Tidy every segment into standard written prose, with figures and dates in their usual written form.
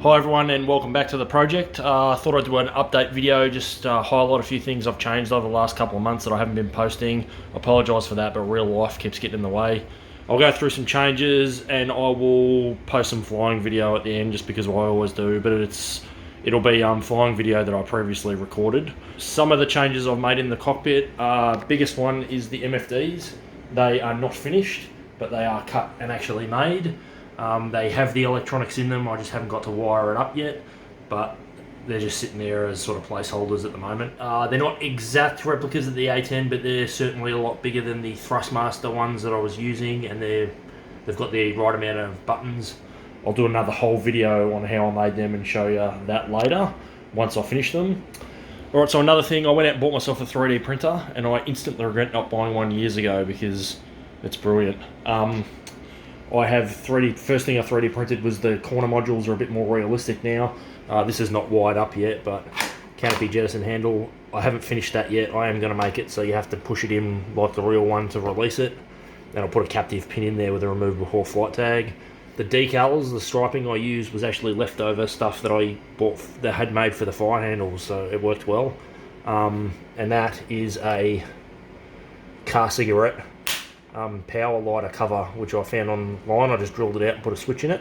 Hi everyone and welcome back to the project. I thought I'd do an update video, just highlight a few things I've changed over the last couple of months that I haven't been posting. I apologise for that, but real life keeps getting in the way. I'll go through some changes and I will post some flying video at the end just because I always do, but it'll be flying video that I previously recorded. Some of the changes I've made in the cockpit, biggest one is the MFDs. They are not finished, but they are cut and actually made. They have the electronics in them, I just haven't got to wire it up yet, but they're just sitting there as sort of placeholders at the moment. They're not exact replicas of the A10, but they're certainly a lot bigger than the Thrustmaster ones that I was using, and they've got the right amount of buttons. I'll do another whole video on how I made them and show you that later, once I finish them. Alright, so another thing, I went out and bought myself a 3D printer, and I instantly regret not buying one years ago because it's brilliant. I have first thing I 3D printed was the corner modules are a bit more realistic now. This is not wired up yet, but canopy jettison handle, I haven't finished that yet. I am going to make it, so you have to push it in like the real one to release it. And I'll put a captive pin in there with a remove before flight tag. The decals, the striping I used was actually leftover stuff that I bought that had made for the fire handles, so it worked well. And that is a car cigarette power lighter cover, which I found online. I just drilled it out and put a switch in it.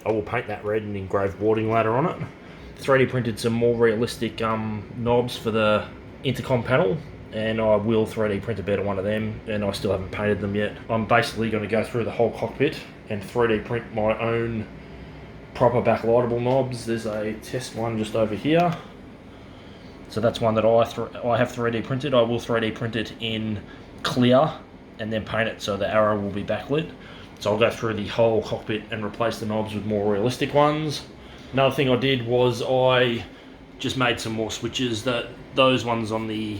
I will paint that red and engrave boarding ladder on it. 3D printed some more realistic knobs for the intercom panel, and I will 3D print a better one of them, and I still haven't painted them yet. I'm basically going to go through the whole cockpit and 3D print my own proper backlightable knobs. There's a test one just over here. So that's one that I have 3D printed. I will 3D print it in clear and then paint it so the arrow will be backlit. So I'll go through the whole cockpit and replace the knobs with more realistic ones. Another thing I did was I just made some more switches. Those ones on the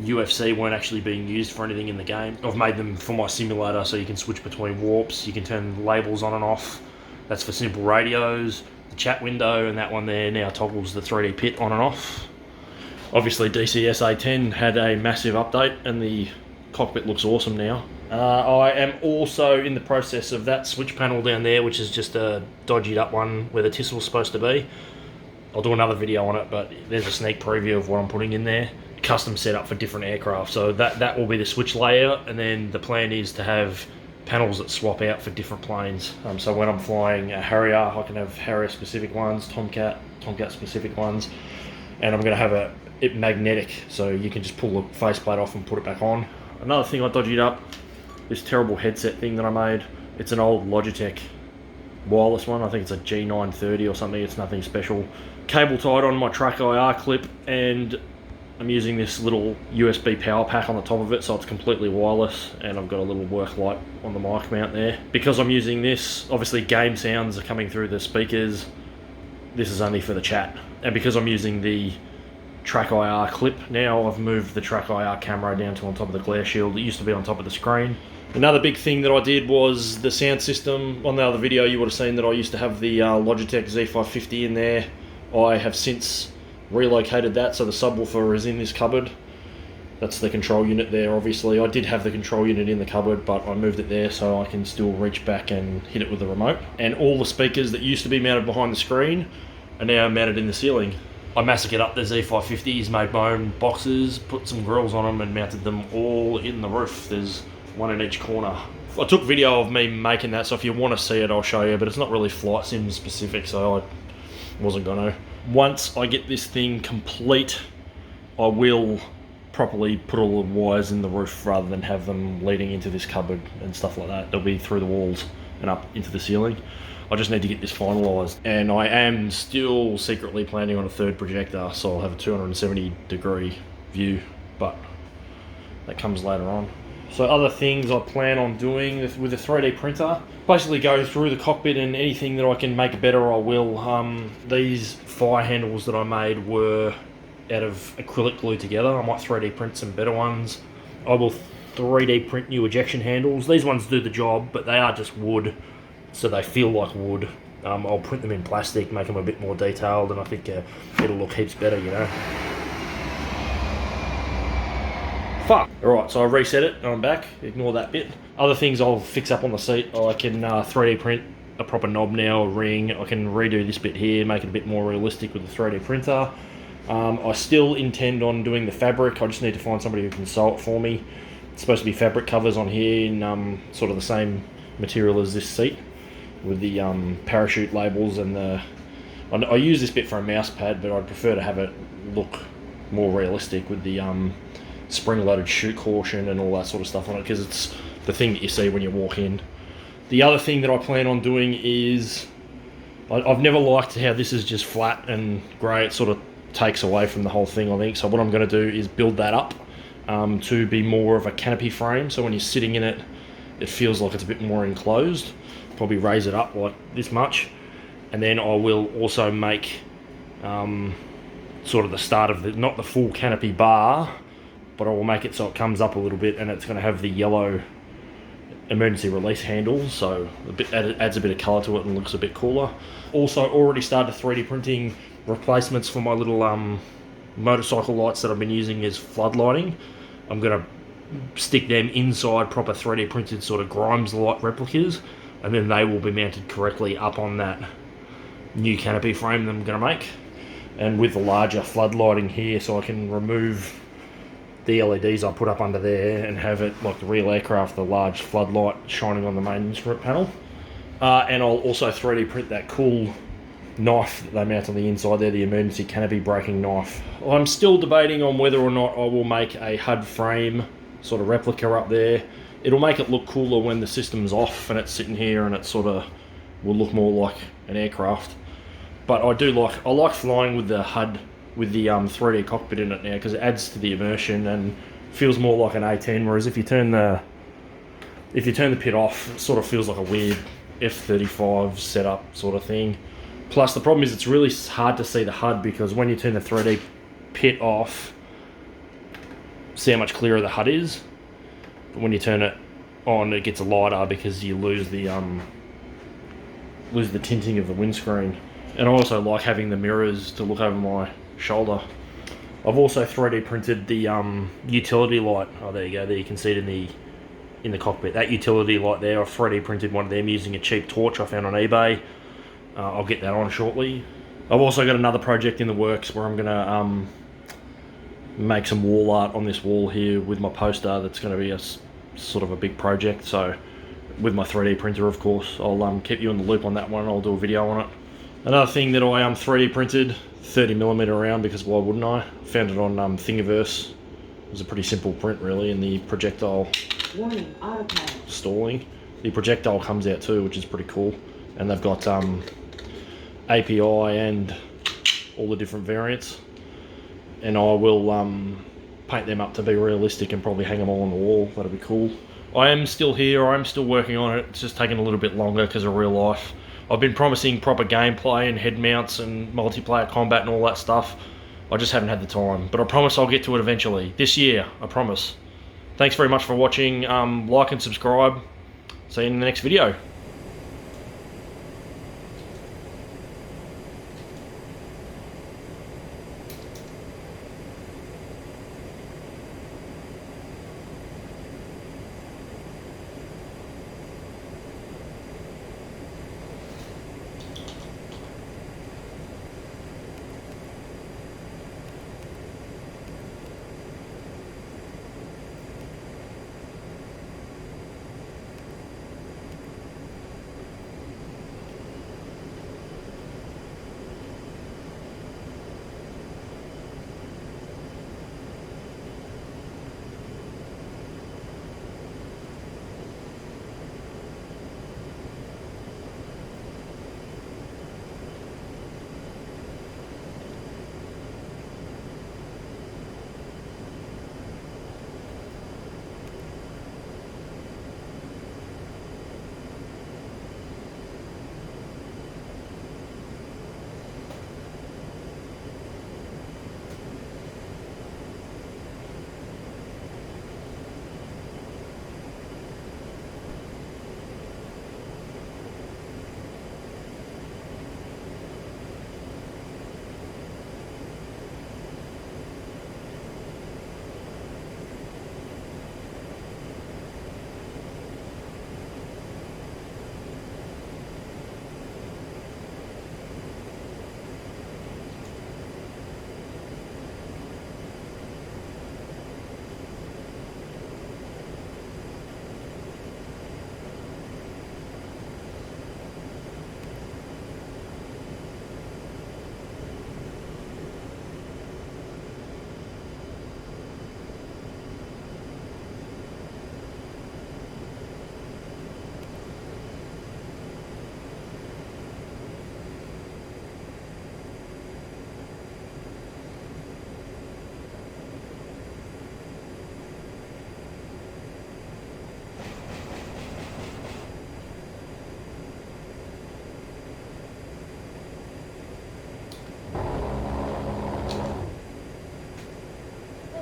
UFC weren't actually being used for anything in the game. I've made them for my simulator so you can switch between warps, you can turn labels on and off. That's for simple radios. The chat window and that one there now toggles the 3D pit on and off. Obviously DCS A10 had a massive update and the cockpit looks awesome now. I am also in the process of that switch panel down there, which is just a dodgied up one where the tissel's supposed to be. I'll do another video on it, but there's a sneak preview of what I'm putting in there. Custom setup for different aircraft, so that will be the switch layout, and then the plan is to have panels that swap out for different planes. So when I'm flying a Harrier, I can have Harrier specific ones, Tomcat specific ones, and I'm going to have it magnetic, so you can just pull the faceplate off and put it back on. Another thing I dodged up, this terrible headset thing that I made. It's an old Logitech wireless one. I think it's a G930 or something. It's nothing special. Cable tied on my track IR clip, and I'm using this little USB power pack on the top of it, so it's completely wireless, and I've got a little work light on the mic mount there. Because I'm using this, obviously game sounds are coming through the speakers. This is only for the chat. And because I'm using the track IR clip now, I've moved the track IR camera down to on top of the glare shield. It used to be on top of the screen. Another big thing that I did was the sound system. On the other video you would have seen that I used to have the Logitech Z550 in there. I have since relocated that, so the subwoofer is in this cupboard. That's the control unit there. Obviously I did have the control unit in the cupboard, but I moved it there so I can still reach back and hit it with the remote. And all the speakers that used to be mounted behind the screen are now mounted in the ceiling. I massacred up the Z550s, made my own boxes, put some grills on them and mounted them all in the roof. There's one in each corner. I took video of me making that, so if you want to see it I'll show you, but it's not really flight sim specific, so I wasn't going to. Once I get this thing complete, I will properly put all the wires in the roof rather than have them leading into this cupboard and stuff like that. They'll be through the walls and up into the ceiling. I just need to get this finalised, and I am still secretly planning on a third projector, so I'll have a 270-degree view, but that comes later on. So other things I plan on doing with a 3D printer, basically go through the cockpit and anything that I can make better I will. These fire handles that I made were out of acrylic glue together. I might 3D print some better ones. I will 3D print new ejection handles. These ones do the job, but they are just wood, so they feel like wood. I'll print them in plastic, make them a bit more detailed, and I think it'll look heaps better, you know. Fuck! Alright, so I reset it and I'm back. Ignore that bit. Other things I'll fix up on the seat. I can 3D print a proper knob now, a ring. I can redo this bit here, make it a bit more realistic with the 3D printer. I still intend on doing the fabric. I just need to find somebody who can sew it for me. It's supposed to be fabric covers on here in sort of the same material as this seat, with the parachute labels and the... I use this bit for a mouse pad, but I'd prefer to have it look more realistic with the spring-loaded chute caution and all that sort of stuff on it, because it's the thing that you see when you walk in. The other thing that I plan on doing is... I've never liked how this is just flat and grey. It sort of takes away from the whole thing, I think. So what I'm going to do is build that up to be more of a canopy frame, so when you're sitting in it, it feels like it's a bit more enclosed. Probably raise it up like this much, and then I will also make sort of the start of the, not the full canopy bar, but I will make it so it comes up a little bit, and it's going to have the yellow emergency release handle, so it adds a bit of colour to it and looks a bit cooler. Also already started 3D printing replacements for my little motorcycle lights that I've been using as flood lighting. I'm going to stick them inside proper 3D printed sort of Grimes light replicas, and then they will be mounted correctly up on that new canopy frame that I'm going to make, and with the larger flood lighting here, so I can remove the LEDs I put up under there and have it like the real aircraft, the large floodlight shining on the main instrument panel. And I'll also 3D print that cool knife that they mount on the inside there, the emergency canopy braking knife. I'm still debating on whether or not I will make a Hud Frame sort of replica up there. It'll make it look cooler when the system's off and it's sitting here, and it sort of will look more like an aircraft. But I like flying with the HUD, with the 3D cockpit in it now, because it adds to the immersion and feels more like an A10. Whereas if you turn the pit off, it sort of feels like a weird F-35 setup sort of thing. Plus the problem is it's really hard to see the HUD, because when you turn the 3D pit off, see how much clearer the HUD is. But when you turn it on, it gets lighter because you lose the tinting of the windscreen. And I also like having the mirrors to look over my shoulder. I've also 3D printed the utility light. Oh, there you go. There you can see it in the cockpit. That utility light there, I've 3D printed one of them using a cheap torch I found on eBay. I'll get that on shortly. I've also got another project in the works where I'm gonna make some wall art on this wall here with my poster. That's going to be a sort of a big project. So with my 3D printer, of course, I'll keep you in the loop on that one. I'll do a video on it. Another thing that I 3D printed, 30mm round, because why wouldn't I? Found it on Thingiverse. It was a pretty simple print really, and the projectile Warning, autopilot. Stalling. The projectile comes out too, which is pretty cool. And they've got API and all the different variants. And I will paint them up to be realistic and probably hang them all on the wall. That'll be cool. I am still here. I'm still working on it. It's just taking a little bit longer because of real life. I've been promising proper gameplay and head mounts and multiplayer combat and all that stuff. I just haven't had the time. But I promise I'll get to it eventually. This year, I promise. Thanks very much for watching. Like and subscribe. See you in the next video.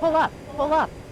Pull up, pull up.